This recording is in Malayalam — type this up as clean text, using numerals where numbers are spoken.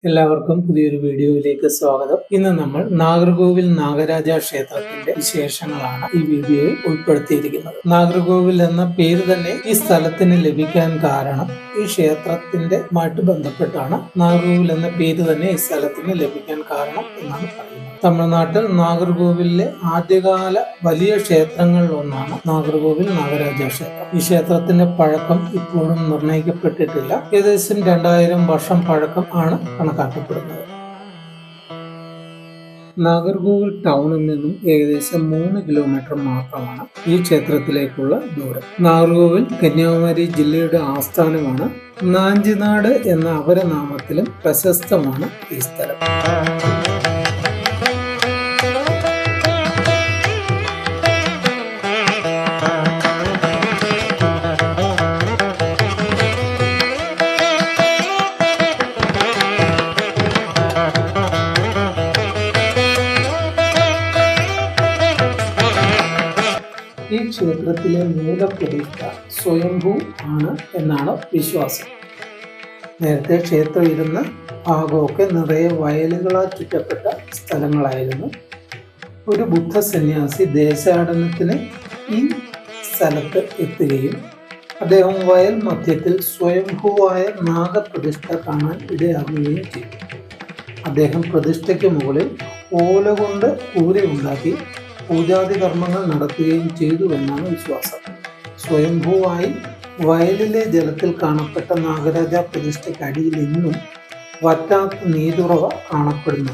എല്ലാവർക്കും പുതിയൊരു വീഡിയോയിലേക്ക് സ്വാഗതം. ഇന്ന് നമ്മൾ നാഗർകോവിൽ നാഗരാജ ക്ഷേത്രത്തിന്റെ വിശേഷങ്ങളാണ് ഈ വീഡിയോയിൽ ഉൾപ്പെടുത്തിയിരിക്കുന്നത്. നാഗർകോവിൽ എന്ന പേര് തന്നെ ഈ സ്ഥലത്തിന് ലഭിക്കാൻ കാരണം ഈ ക്ഷേത്രത്തിന്റെ ബന്ധപ്പെട്ടാണ് നാഗർകോവിൽ എന്ന പേര് തന്നെ ഈ സ്ഥലത്തിന് ലഭിക്കാൻ കാരണം എന്നാണ് പറയുന്നത്. തമിഴ്നാട്ടിൽ നാഗർകോവിലിലെ ആദ്യകാല വലിയ ക്ഷേത്രങ്ങളിൽ ഒന്നാണ് നാഗർകോവിൽ നാഗരാജ ക്ഷേത്രം. ഈ ക്ഷേത്രത്തിന്റെ പഴക്കം ഇപ്പോഴും നിർണയിക്കപ്പെട്ടിട്ടില്ല. ഏകദേശം 2000 വർഷം പഴക്കം ആണ് കണക്കാക്കപ്പെടുന്നത്. നാഗർകോവിൽ ടൗണിൽ നിന്നും ഏകദേശം 3 കിലോമീറ്റർ മാത്രമാണ് ഈ ക്ഷേത്രത്തിലേക്കുള്ള ദൂരം. നാഗർകോവിൽ കന്യാകുമാരി ജില്ലയുടെ ആസ്ഥാനമാണ്. നാഞ്ചിനാട് എന്ന അപരനാമത്തിലും പ്രശസ്തമാണ് ഈ സ്ഥലം. ഈ ക്ഷേത്രത്തിലെ മൂലപ്രതിഷ്ഠ സ്വയംഭൂ ആണ് എന്നാണ് വിശ്വാസം. നേരത്തെ ക്ഷേത്രം ഇരുന്ന ഭാഗമൊക്കെ നിറയെ വയലുകളാൽ ചുറ്റപ്പെട്ട സ്ഥലങ്ങളായിരുന്നു. ഒരു ബുദ്ധ സന്യാസി ദേശാടനത്തിന് ഈ സ്ഥലത്ത് എത്തുകയും അദ്ദേഹം വയൽ മധ്യത്തിൽ സ്വയംഭൂവായ നാഗപ്രതിഷ്ഠ കാണാൻ ഇടയാകുകയും ചെയ്തു. അദ്ദേഹം പ്രതിഷ്ഠയ്ക്ക് മുകളിൽ ഓല കൊണ്ട് കൂരയുണ്ടാക്കി പൂജാതി കർമ്മങ്ങൾ നടത്തുകയും ചെയ്തു എന്നാണ് വിശ്വാസം. സ്വയംഭൂവായി വയലിലെ ജലത്തിൽ കാണപ്പെട്ട നാഗരാജ പ്രതിഷ്ഠയ്ക്ക് അടിയിൽ ഇന്നും വറ്റാത്ത നീരുറവ കാണപ്പെടുന്നു.